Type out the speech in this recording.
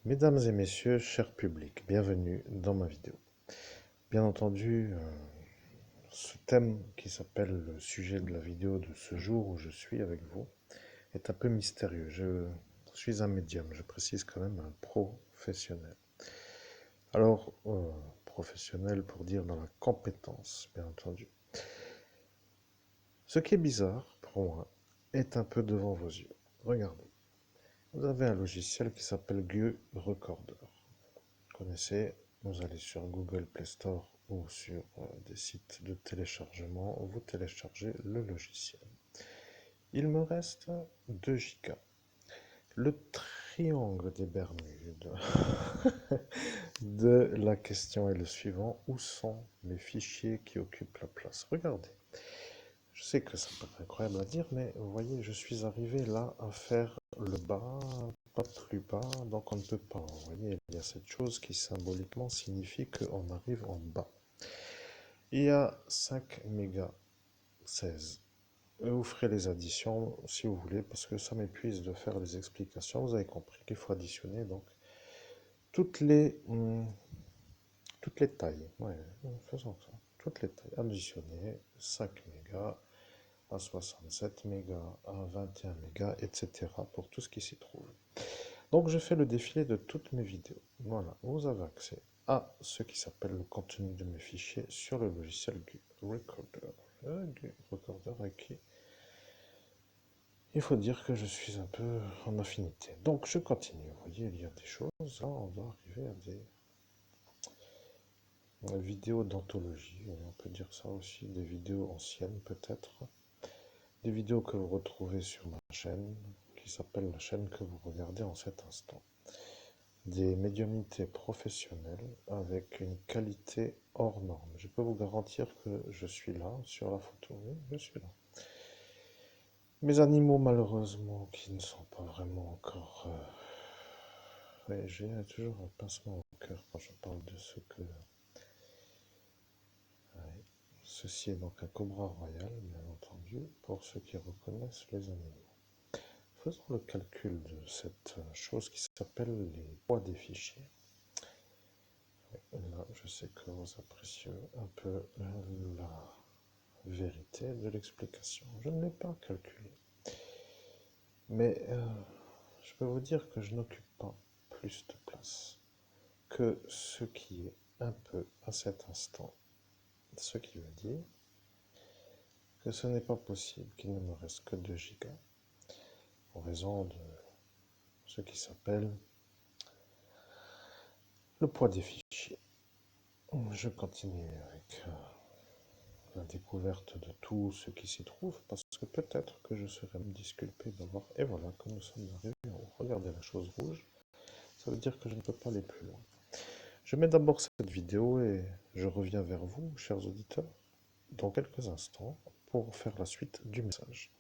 Mesdames et messieurs, cher public, bienvenue dans ma vidéo. Bien entendu, ce thème qui s'appelle le sujet de la vidéo de ce jour où je suis avec vous est un peu mystérieux. Je suis un médium, je précise quand même un professionnel. Alors, professionnel pour dire dans la compétence, bien entendu. Ce qui est bizarre pour moi est un peu devant vos yeux. Regardez, vous avez un logiciel qui s'appelle Gu Recorder. Vous connaissez, vous allez sur Google Play Store ou sur des sites de téléchargement, vous téléchargez le logiciel. Il me reste 2 gigas. Le triangle des Bermudes de la question est le suivant. Où sont les fichiers qui occupent la place? Regardez. Je sais que ça paraît incroyable à dire, mais vous voyez, je suis arrivé là à faire le bas, pas plus bas, donc on ne peut pas. Vous voyez, il y a cette chose qui symboliquement signifie qu'on arrive en bas. Il y a 5 mégas 16. Vous ferez les additions si vous voulez, parce que ça m'épuise de faire les explications. Vous avez compris qu'il faut additionner donc toutes les, toutes les tailles. Ouais, faisons ça. Toutes les tailles. Additionner 5 mégas à 67 mégas, à 21 mégas, etc. pour tout ce qui s'y trouve. Donc je fais le défilé de toutes mes vidéos. Voilà, vous avez accès à ce qui s'appelle le contenu de mes fichiers sur le logiciel Gu Recorder. Gu Recorder avec qui il faut dire que je suis un peu en affinité. Donc je continue. Vous voyez, il y a des choses. Là, on doit arriver à des vidéos d'anthologie. On peut dire ça aussi, des vidéos anciennes peut-être. Des vidéos que vous retrouvez sur ma chaîne, qui s'appelle la chaîne que vous regardez en cet instant. Des médiumnités professionnelles avec une qualité hors norme. Je peux vous garantir que je suis là sur la photo. Oui, je suis là. Mes animaux, malheureusement, qui ne sont pas vraiment encore... Oui, j'ai toujours un pincement au cœur quand je parle de ce que... Ouais. Ceci est donc un cobra royal, bien entendu, pour ceux qui reconnaissent les animaux. Faisons le calcul de cette chose qui s'appelle les poids des fichiers. Là, je sais que vous appréciez un peu la vérité de l'explication. Je ne l'ai pas calculé. Mais je peux vous dire que je n'occupe pas plus de place que ce qui est un peu à cet instant. Ce qui veut dire que ce n'est pas possible qu'il ne me reste que 2 gigas en raison de ce qui s'appelle le poids des fichiers. Je continue avec la découverte de tout ce qui s'y trouve, parce que peut-être que je serais disculpé d'avoir... Et voilà que nous sommes arrivés en haut. Regardez la chose rouge, ça veut dire que je ne peux pas aller plus loin. Je mets d'abord cette vidéo et je reviens vers vous, chers auditeurs, dans quelques instants, pour faire la suite du message.